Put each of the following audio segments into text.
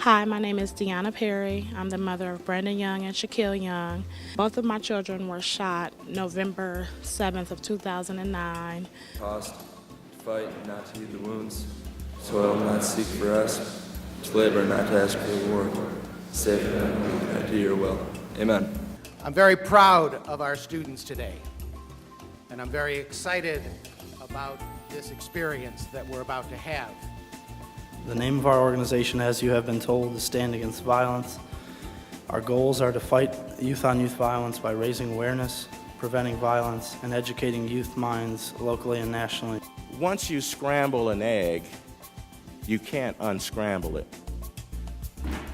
Hi, my name is Deanna Perry. I'm the mother of Brandon Young and Shaquille Young. Both of my children were shot November 7th of 2009. Tossed, to fight, not to heed the wounds. Toil, not seek for us. To labor, not to ask for reward. Save, not to your will. Amen. I'm very proud of our students today, and I'm very excited about this experience that we're about to have. The name of our organization, as you have been told, is Stand Against Violence. Our goals are to fight youth-on-youth violence by raising awareness, preventing violence, and educating youth minds locally and nationally. Once you scramble an egg, you can't unscramble it.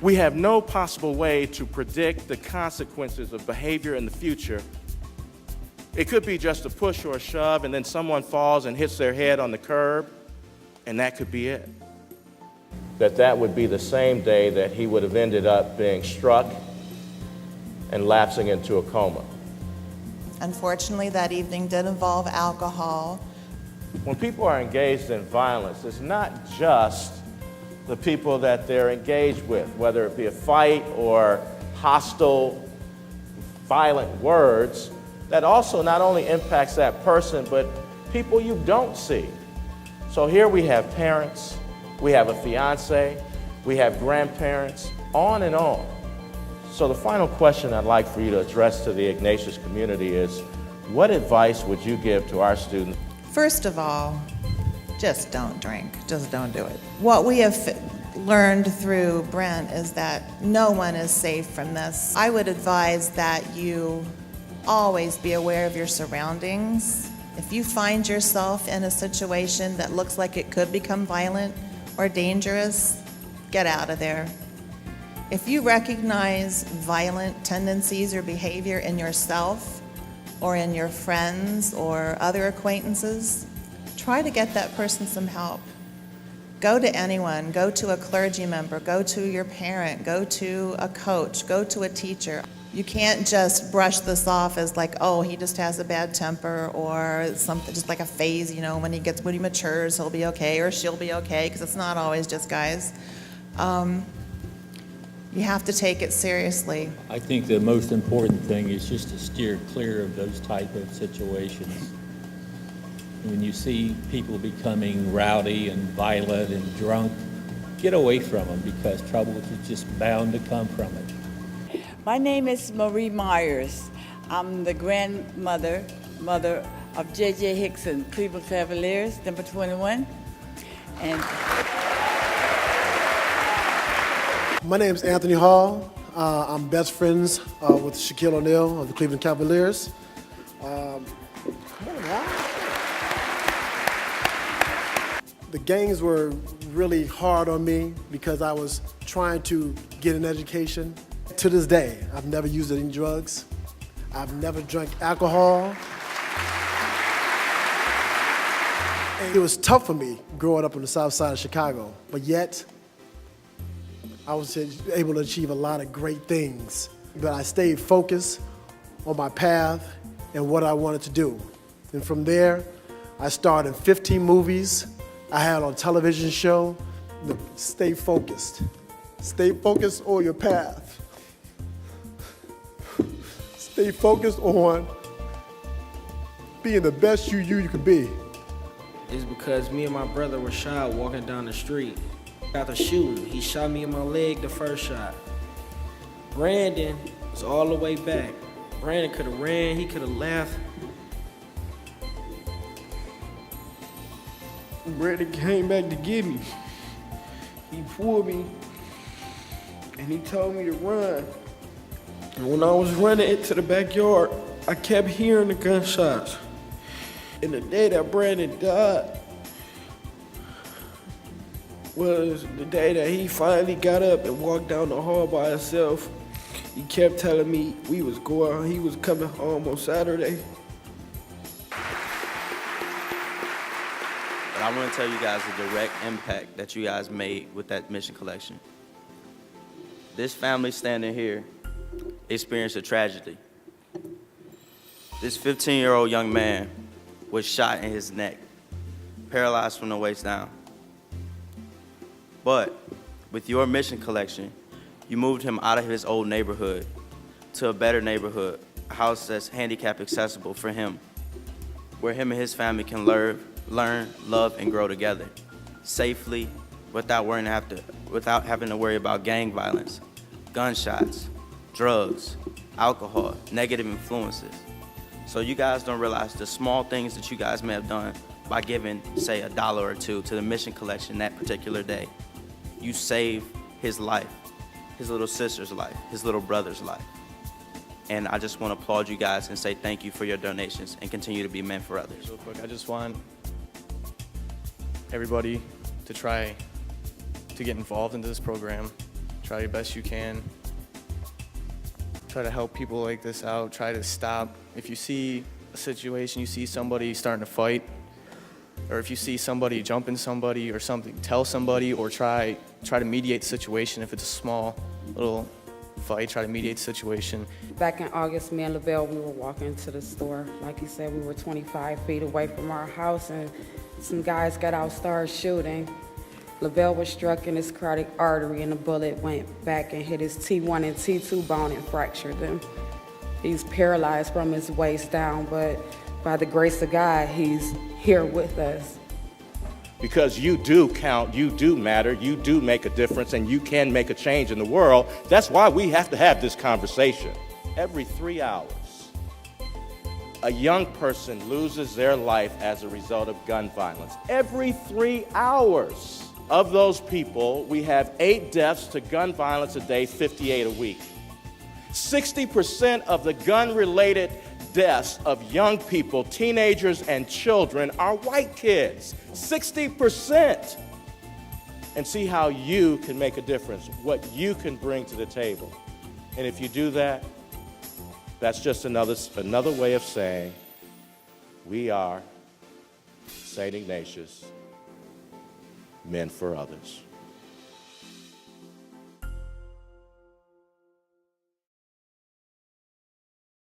We have no possible way to predict the consequences of behavior in the future. It could be just a push or a shove, and then someone falls and hits their head on the curb, and that could be it. That would be the same day that he would have ended up being struck and lapsing into a coma. Unfortunately, that evening did involve alcohol. When people are engaged in violence, it's not just the people that they're engaged with, whether it be a fight or hostile, violent words, that also not only impacts that person, but people you don't see. So here we have parents, we have a fiance, we have grandparents, on and on. So the final question I'd like for you to address to the Ignatius community is, what advice would you give to our students? First of all, just don't drink. Just don't do it. What we have learned through Brent is that no one is safe from this. I would advise that you always be aware of your surroundings. If you find yourself in a situation that looks like it could become violent or dangerous, get out of there. If you recognize violent tendencies or behavior in yourself or in your friends or other acquaintances, try to get that person some help. Go to anyone, go to a clergy member, go to your parent, go to a coach, go to a teacher. You can't just brush this off as like, oh, he just has a bad temper or something, just like a phase, you know, when he matures, he'll be okay or she'll be okay, because it's not always just guys. You have to take it seriously. I think the most important thing is just to steer clear of those type of situations. When you see people becoming rowdy and violent and drunk, get away from them, because trouble is just bound to come from it. My name is Marie Myers. I'm the mother of J.J. Hickson, Cleveland Cavaliers, number 21. And my name is Anthony Hall. I'm best friends with Shaquille O'Neal of the Cleveland Cavaliers. The gangs were really hard on me because I was trying to get an education. To this day, I've never used any drugs. I've never drank alcohol. And it was tough for me growing up on the south side of Chicago, but yet I was able to achieve a lot of great things. But I stayed focused on my path and what I wanted to do. And from there, I starred in 15 movies. I had on a television show. Stay focused. Stay focused on your path. Stay focused on being the best you can be. It's because me and my brother were shot walking down the street. After shooting, he shot me in my leg the first shot. Brandon was all the way back. Brandon could have ran, he could have left. Brandon came back to get me. He pulled me and he told me to run. And when I was running into the backyard, I kept hearing the gunshots. And the day that Brandon died was the day that he finally got up and walked down the hall by himself. He kept telling me he was coming home on Saturday. But I want to tell you guys the direct impact that you guys made with that mission collection. This family standing here experienced a tragedy. This 15-year-old young man was shot in his neck, paralyzed from the waist down. But With your mission collection, you moved him out of his old neighborhood to a better neighborhood, a house that's handicap accessible for him, where him and his family can learn, love, and grow together safely without having to worry about gang violence, gunshots, drugs, alcohol, negative influences. So you guys don't realize the small things that you guys may have done by giving, say, $1 or $2 to the mission collection that particular day. You saved his life, his little sister's life, his little brother's life. And I just want to applaud you guys and say thank you for your donations and continue to be men for others. Real quick, I just want everybody to try to get involved into this program. Try your best you can. Try to help people like this out. Try to stop. If you see a situation, you see somebody starting to fight, or if you see somebody jumping somebody or something, tell somebody or try to mediate the situation. If it's a small little fight, try to mediate the situation. Back in August, me and Lavelle, we were walking to the store. Like you said, we were 25 feet away from our house, and some guys got out, started shooting. Lavelle was struck in his carotid artery, and the bullet went back and hit his T1 and T2 bone and fractured them. He's paralyzed from his waist down, but by the grace of God, he's here with us. Because you do count, you do matter, you do make a difference, and you can make a change in the world. That's why we have to have this conversation. Every 3 hours, a young person loses their life as a result of gun violence. Every 3 hours of those people, we have 8 deaths to gun violence a day, 58 a week. 60% of the gun-related deaths of young people, teenagers and children are white kids. 60%. And see how you can make a difference, what you can bring to the table. And if you do that, that's just another way of saying we are St. Ignatius, men for others.